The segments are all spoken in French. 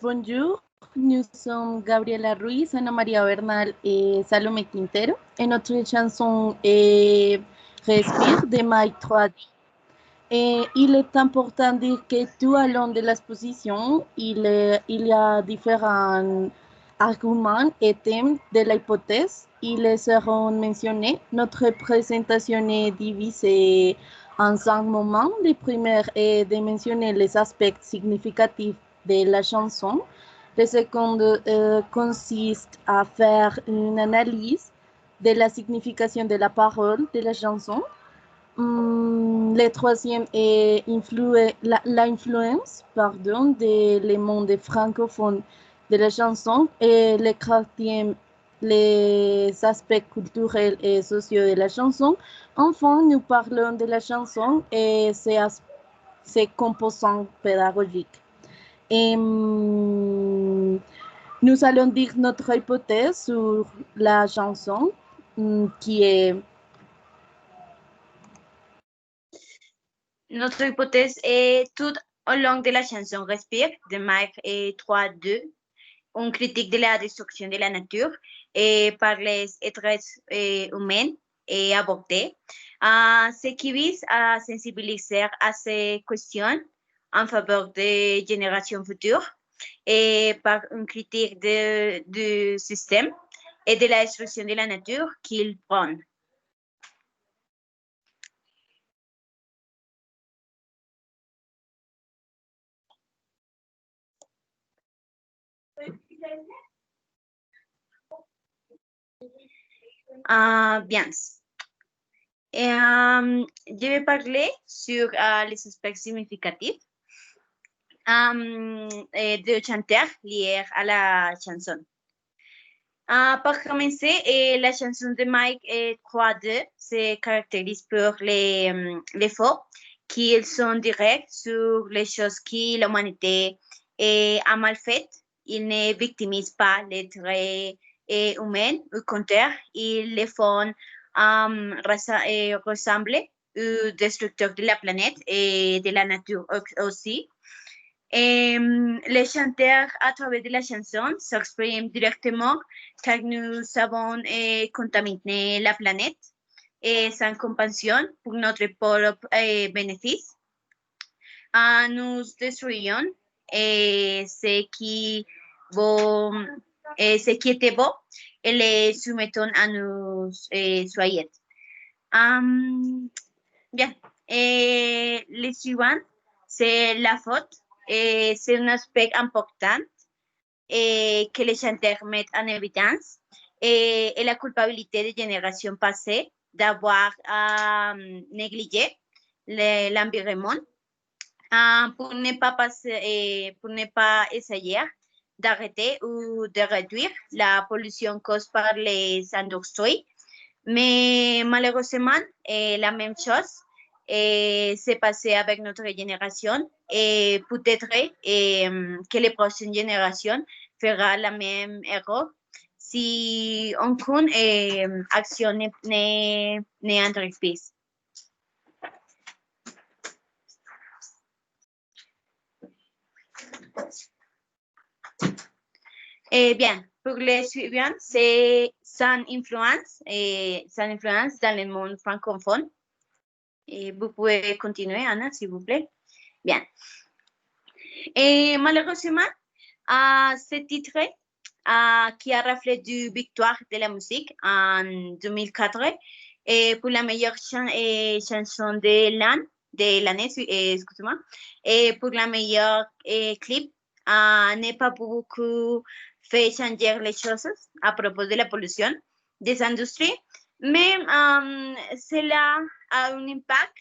Bonjour, nous sommes Gabriela Ruiz, Ana María Bernal et Salomé Quintero. Et notre chanson est Respire de Mike 3D. Et il est important de dire que tout au long de l'exposition, il y a différents arguments et thèmes de l'hypothèse. Ils seront mentionnés. Notre présentation est divisée en 5 moments. Le premier est de mentionner les aspects significatifs de la chanson. Le second consiste à faire une analyse de la signification de la parole de la chanson. Le troisième est l'influence des mondes francophones de la chanson. Et le quatrième, les aspects culturels et sociaux de la chanson. Enfin, nous parlons de la chanson et ses composants pédagogiques. Et nous allons dire notre hypothèse sur la chanson, qui est... Notre hypothèse est tout au long de la chanson Respire de Mike 3.2, une critique de la destruction de la nature par les êtres humains et avortés, ce qui vise à sensibiliser à ces questions en faveur des générations futures et par une critique du système et de la destruction de la nature qu'il prend. Bien. Je vais parler sur les aspects significatifs de chanteur liés à la chanson. Pour commencer, la chanson de Mike 3.2 se caractérise pour l'effort qu'ils sont directs sur les choses que l'humanité a mal faites. Ils ne victimisent pas l'être humain, au contraire, ils les font ressembler aux destructeurs de la planète et de la nature aussi. Les chanteurs, à travers de la chanson, s'expriment directement car nous avons contaminé la planète sans compassion pour notre propre bénéfice. Nous détruisons ce qui était beau et les soumettons à nos soyettes. Bien. Le suivant, c'est la faute. C'est un aspect important que les chanteurs mettent en évidence et la culpabilité des générations passées d'avoir négligé l'environnement pour ne pas essayer d'arrêter ou de réduire la pollution causée par les industries. Mais malheureusement, la même chose s'est passé avec notre génération et peut-être que les prochaines générations feront la même erreur si aucune action n'est entreprise. Bien, pour les suivants, c'est sans influence dans le monde francophone. Vous pouvez continuer, Anna, s'il vous plaît. Bien. Malheureusement, ce titre qui a reflété du victoire de la musique en 2004 pour la meilleure chanson de l'année, excusez-moi, et pour la meilleure clip, n'est pas beaucoup fait changer les choses à propos de la pollution des industries, mais cela a un impact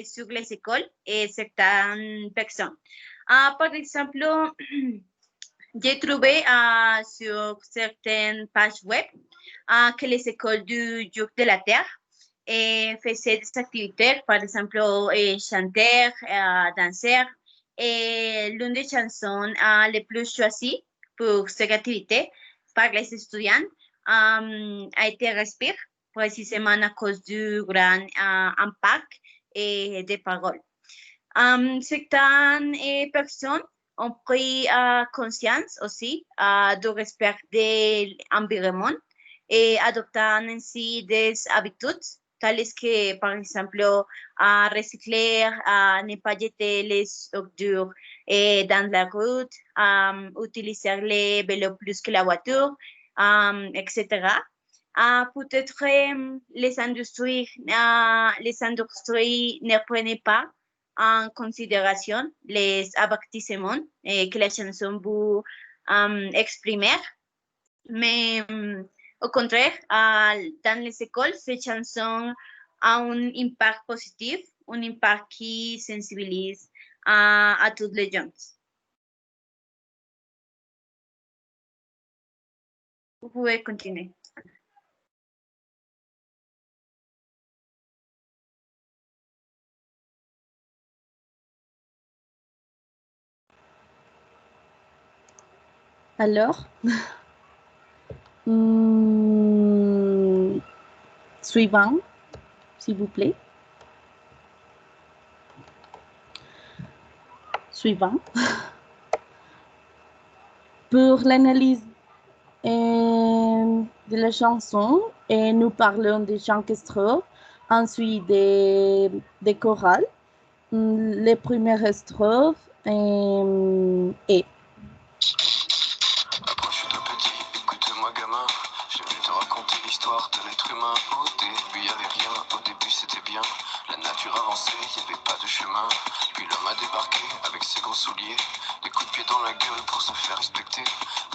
sur les écoles et certaines personnes. Par exemple, j'ai trouvé sur certaines pages web que les écoles du jour de la Terre faisaient des activités, par exemple, chanter, danser. Et l'une des chansons les plus choisies pour cette activité par les étudiants a été Respire, précisément à cause du grand impact des paroles. Certaines personnes on prit conscience aussi du respect de l'environnement et adoptant ainsi des habitudes telles que, par exemple, recycler, ne pas jeter les ordures dans la route, utiliser les vélos plus que la voiture, etc. Peut-être les industries ne prenaient pas en considération les avertissements que la chanson veut exprimer, mais au contraire, dans les écoles, ces chansons ont un impact positif, un impact qui sensibilise à tous les gens. Vous pouvez continuer. Alors, suivant, s'il vous plaît. Suivant. Pour l'analyse de la chanson, et nous parlons des chansons strophes, ensuite des chorales. Les premières strophes et Approche de petit, écoute-moi gamin, je vais te raconter l'histoire de l'être humain. Au début y avait rien, au début c'était bien, la nature avançait, y avait pas de chemin. Puis l'homme a débarqué avec ses gros souliers, des coups de pied dans la gueule pour se faire respecter,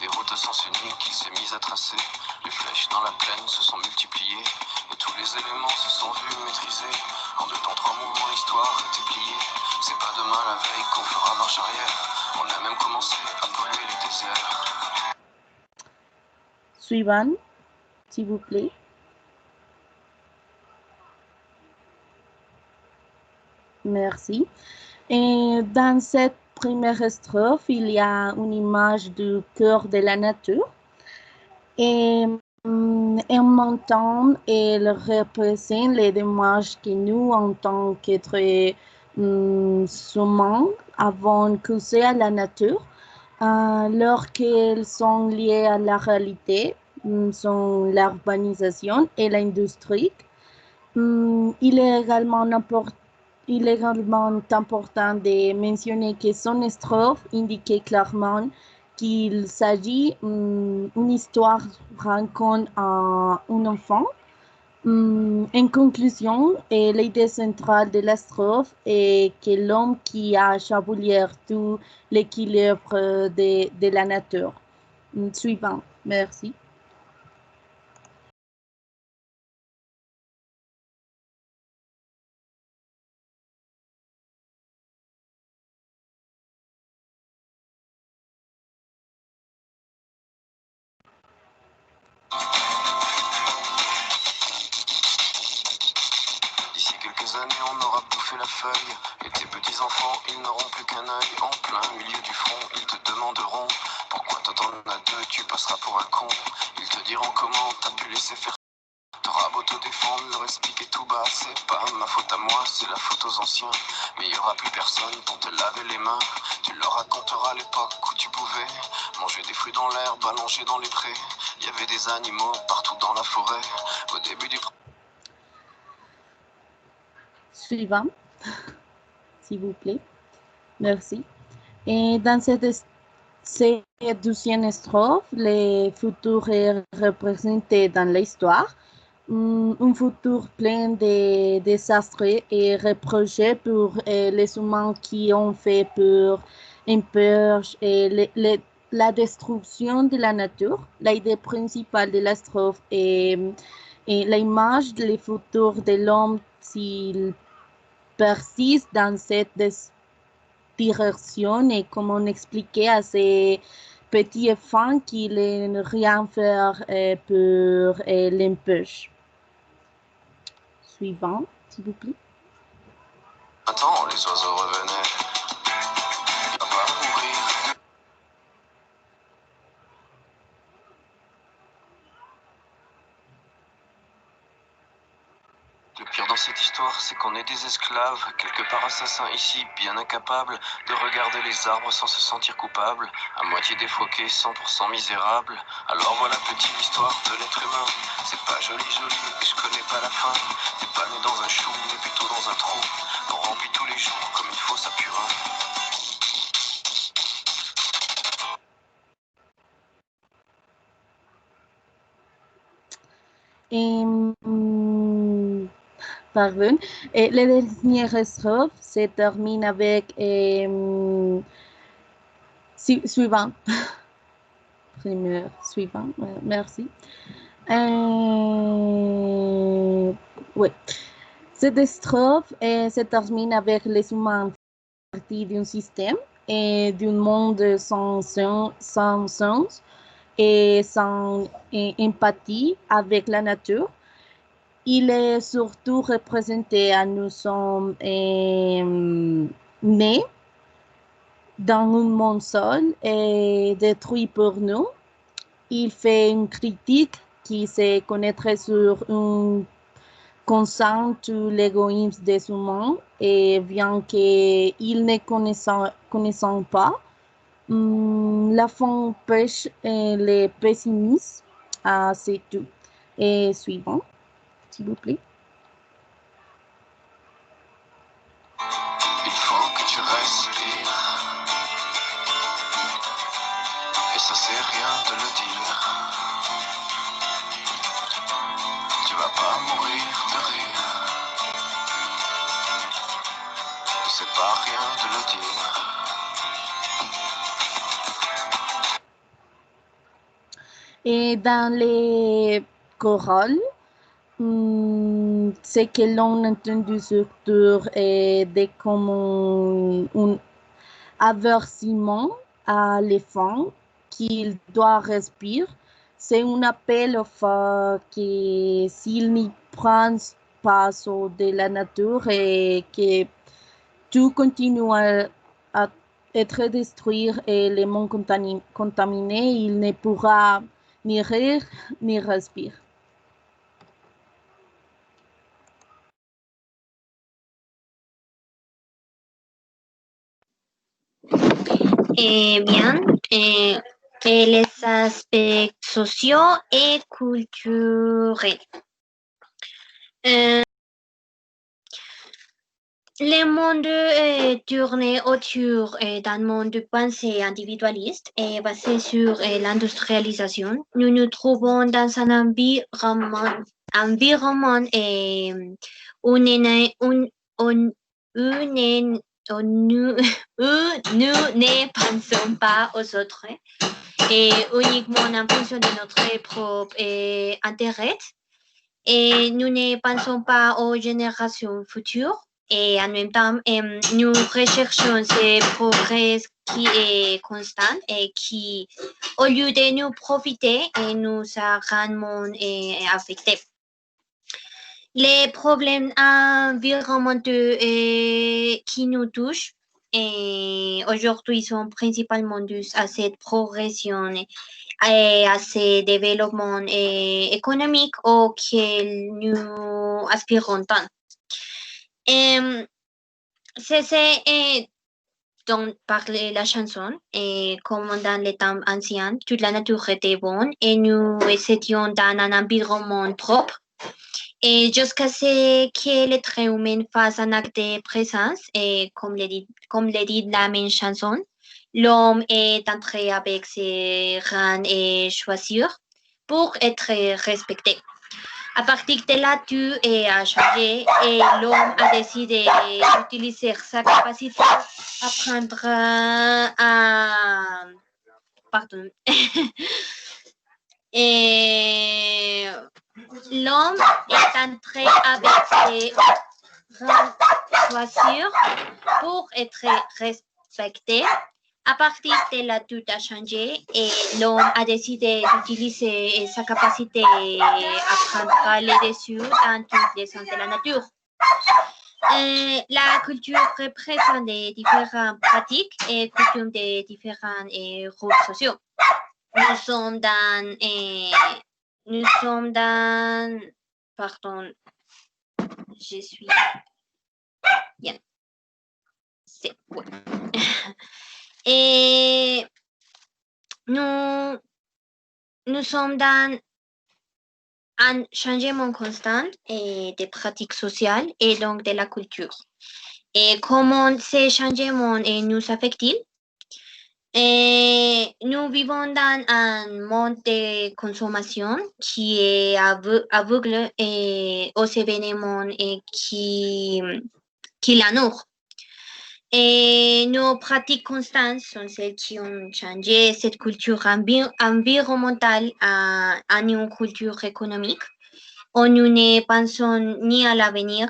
des routes de sens unique qu'il s'est mis à tracer. Les flèches dans la plaine se sont multipliées, et tous les éléments se sont vus maîtrisés. En 2 temps 3 mouvements l'histoire était pliée. C'est pas demain la veille qu'on fera marche arrière, on a même commencé à polluer les déserts. Suivant, s'il vous plaît. Merci. Et dans cette première strophe, il y a une image du cœur de la nature. Et en montant, elle représente les démarches que nous, en tant qu'êtres humains, avons causées à la nature, lorsqu'elles sont liées à la réalité, sont l'urbanisation et l'industrie. Il est également important de mentionner que son strophe indiquait clairement qu'il s'agit d'une histoire raconte à un enfant. En conclusion, l'idée centrale de la strophe est que l'homme qui a chamboulé tout l'équilibre de la nature. Suivant, merci. D'ici quelques années, on aura bouffé la feuille. Et tes petits-enfants, ils n'auront plus qu'un œil. En plein milieu du front, ils te demanderont pourquoi toi t'en as 2, tu passeras pour un con. Ils te diront comment t'as pu laisser faire. T'auras beau te défendre, leur expliquer tout bas. C'est pas ma faute à moi, c'est la faute aux anciens. Mais il y aura plus personne pour te laver les mains. Tu leur raconteras l'époque où tu pouvais manger des fruits dans l'herbe, allonger dans les prés. Il y avait des animaux partout dans la forêt. Au début du Suivant, s'il vous plaît. Merci. Et dans cette deuxième strophe, le futur est représenté dans l'histoire. Un futur plein de désastres et reproché pour les humains qui ont fait pour un purge et la destruction de la nature. L'idée principale de la strophe est l'image du futur de l'homme s'il persiste dans cette direction et comment expliquer à ces petits enfants qu'ils ne rien faire pour l'empêcher. Suivant, s'il vous plaît. printemps, les oiseaux revenaient. On va mourir. Le pire dans cette histoire, c'est qu'on est des esclaves, quelque part assassins ici, bien incapables de regarder les arbres sans se sentir coupables, à moitié défoqués, 100% misérables. Alors voilà petite histoire de l'être humain, c'est pas joli joli, et je connais pas la fin. T'es pas né dans un chou, mais plutôt dans un trou, qu'on remplit tous les jours comme une fosse à purin. Pardon. La dernière strophe se termine avec suivant. Première suivant. Merci. Ouais. Cette strophe se termine avec les humains partie d'un système et d'un monde sans sens et sans empathie avec la nature. Il est surtout représenté à nous sommes nés dans un monde seul et détruit pour nous. Il fait une critique qui se connaîtrait sur un consent sur l'égoïsme des humains et bien qu'ils ne connaissent pas, la fin pêche et les pessimistes. C'est tout. Et suivant, s'il vous plaît. Il faut que tu respires, et ça c'est rien de le dire. Tu vas pas mourir de rire, c'est pas rien de le dire. Et dans les chorales, ce que l'on entend surtout est comme un avertissement à l'enfant qu'il doit respirer. C'est un appel au fait que s'il n'y prend pas soin de la nature et que tout continue à être détruit et le monde contaminé, il ne pourra ni rire ni respirer. Bien, les aspects sociaux et culturels. Le monde tourne autour d'un monde de pensée individualiste et basé sur l'industrialisation. Nous nous trouvons dans un environnement où nous ne pensons pas aux autres et uniquement en fonction de notre propre intérêt. Et nous ne pensons pas aux générations futures. Et en même temps, nous recherchons ce progrès qui est constant et qui, au lieu de nous profiter, nous a grandement affectés. Les problèmes environnementaux qui nous touchent aujourd'hui sont principalement dus à cette progression et à ce développement économique auquel nous aspirons tant. C'est dont parlait la chanson, et comme dans les temps anciens, toute la nature était bonne et nous étions dans un environnement propre. Et jusqu'à ce que l'être humain fasse un acte de présence, et comme le dit la même chanson, l'homme est entré avec ses rangs et choisir pour être respecté. À partir de là, tout a changé et l'homme a décidé d'utiliser sa capacité à prendre Pardon. Et l'homme est entré avec ses choisir pour être respecté. À partir de là, tout a changé et l'homme a décidé d'utiliser sa capacité à prendre le dessus dans tous les sens de la nature. La culture représente des différentes pratiques et coutumes de différents groupes sociaux. Nous sommes dans, pardon, je suis bien. C'est ouais. Et nous sommes dans un changement constant des pratiques sociales et donc de la culture. Et comment ces changements nous affectent-ils? Et nous vivons dans un monde de consommation qui est aveugle aux événements qui la nourrissent. Et nos pratiques constantes sont celles qui ont changé cette culture environnementale à une culture économique, où nous ne pensons ni à l'avenir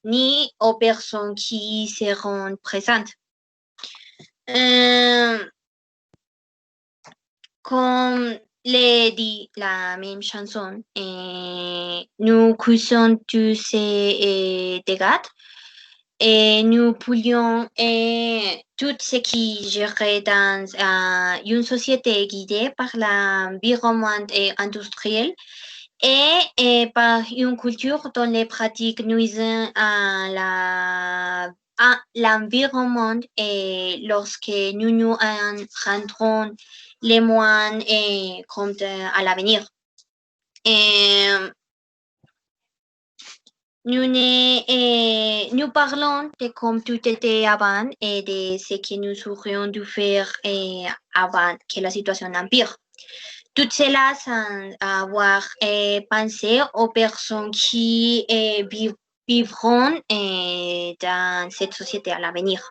ni aux personnes qui seront présentes. Comme le dit la même chanson, nous cuisons tous ces dégâts et nous polluons tout ce qui gère dans une société guidée par l'environnement industriel et par une culture dont les pratiques nuisent à l'environnement et lorsque nous en rendrons les moins compte à l'avenir. Nous parlons de comme tout était avant et de ce que nous aurions dû faire avant que la situation empire. Tout cela sans avoir pensé aux personnes qui vivront dans cette société à l'avenir.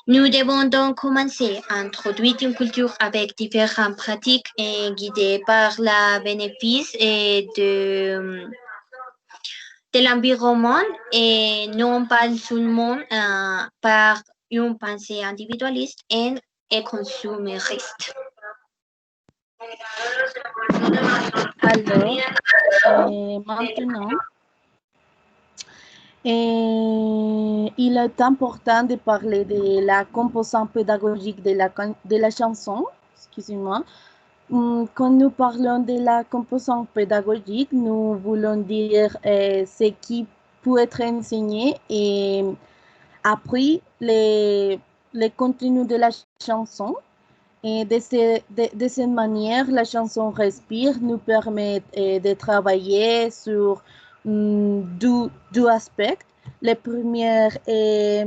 Nous devons donc commencer à introduire une culture avec différentes pratiques guidées par le bénéfice de l'environnement et non pas seulement par une pensée individualiste et consumériste. Alors, maintenant, il est important de parler de la composante pédagogique de la chanson. Excusez-moi. Quand nous parlons de la composante pédagogique, nous voulons dire ce qui peut être enseigné et appris les contenus de la chanson. Et de cette manière, la chanson Respire nous permet de travailler sur deux aspects. Le premier est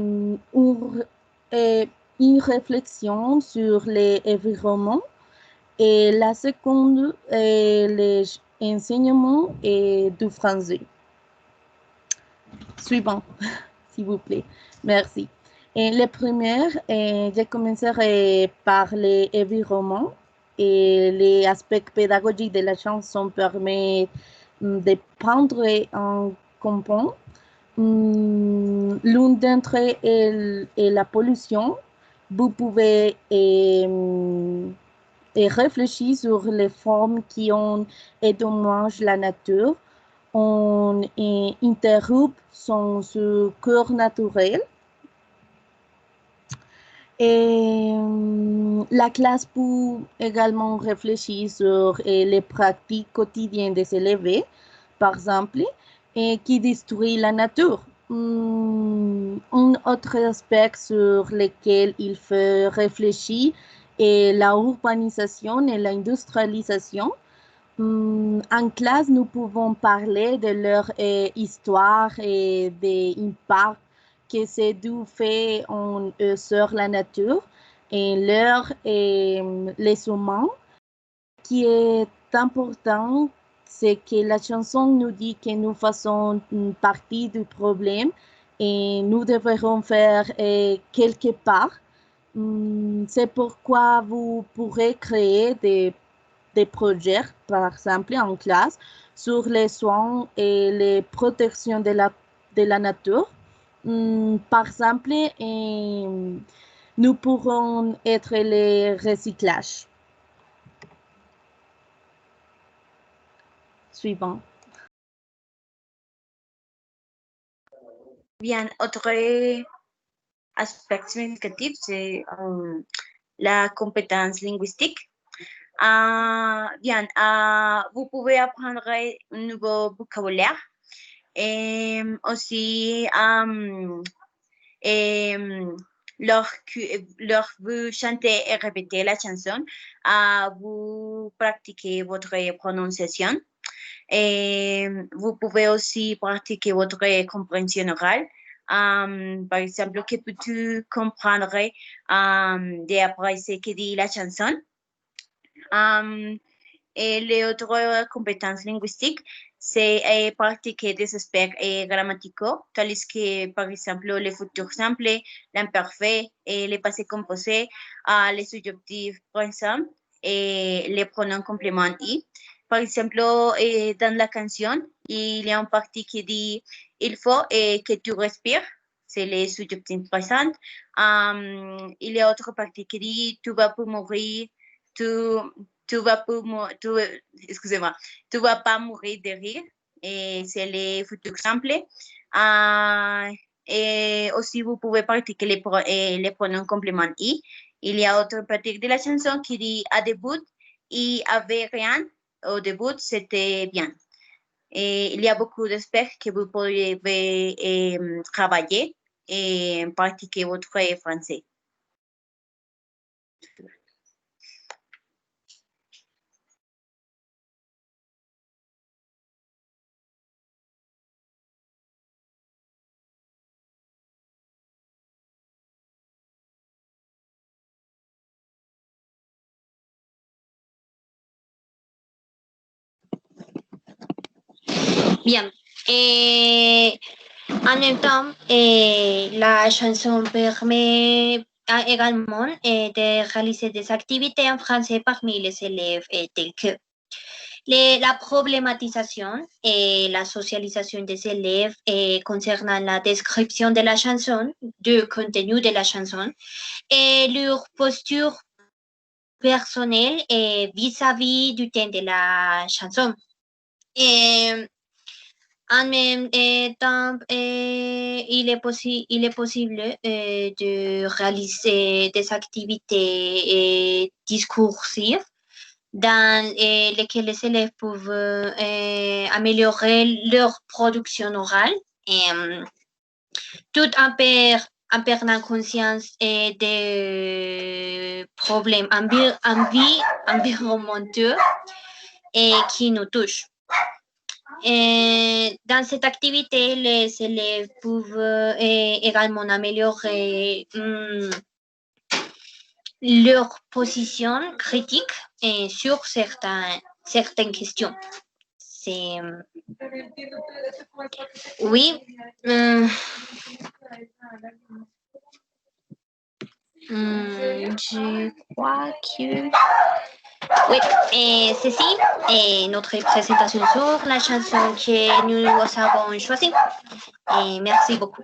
une réflexion sur l'environnement et la seconde est l'enseignement du français. Suivant, s'il vous plaît. Merci. Et le premier, je commencerai par l'environnement et les aspects pédagogiques de la chanson permettent de prendre en compte. L'un d'entre eux est la pollution. Vous pouvez réfléchir sur les formes qui ont endommagé la nature. On interrompt son cours naturel. Et la classe peut également réfléchir sur les pratiques quotidiennes des élèves, par exemple, qui détruisent la nature. Un autre aspect sur lequel il faut réfléchir est la urbanisation et l'industrialisation. En classe, nous pouvons parler de leur histoire et des impacts que ces deux faits ont sur la nature et les humains. Ce qui est important, c'est que la chanson nous dit que nous faisons partie du problème et nous devrons faire quelque part. C'est pourquoi vous pourrez créer des projets, par exemple en classe, sur les soins et les protections de la nature. Par exemple, nous pourrons être les recyclages. Suivant. Bien, autre aspect significatif, c'est la compétence linguistique. Bien, vous pouvez apprendre un nouveau vocabulaire Aussi, lorsque vous chantez et répétez la chanson, vous pratiquez votre prononciation. Et vous pouvez aussi pratiquer votre compréhension orale. Par exemple, que peux-tu comprendre d'après ce que dit la chanson? Et les autres compétences linguistiques, c'est pratiquer des aspects grammaticaux, tels que, par exemple, les futurs simples, l'imparfait et les passés composés, les subjonctifs présents et les pronoms compléments i. Par exemple, dans la canción, il y a une partie qui dit « il faut que tu respires », c'est les subjonctifs présents. Il y a autre partie qui dit « tu vas pas mourir », excusez-moi, tu vas pas mourir de rire, et c'est les futurs simples. Et aussi, vous pouvez pratiquer les pronoms compléments i. Il y a autre partie de la chanson qui dit « à début, il n'y avait rien ». Au début, c'était bien. Et il y a beaucoup d'aspects que vous pouvez travailler et pratiquer votre français. Bien. Et en même temps, la chanson permet également de réaliser des activités en français parmi les élèves telles que la problématisation et la socialisation des élèves concernant la description de la chanson, du contenu de la chanson et leur posture personnelle vis-à-vis du thème de la chanson. Et en même temps, il est possible de réaliser des activités discursives dans lesquelles les élèves peuvent améliorer leur production orale, tout en perdant conscience des problèmes environnementaux qui nous touchent. Et dans cette activité, les élèves peuvent également améliorer leur position critique sur certaines questions. C'est... Oui. Je crois que... Oui, et ceci est notre présentation sur la chanson que nous avons choisie. Et merci beaucoup.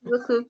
Beaucoup.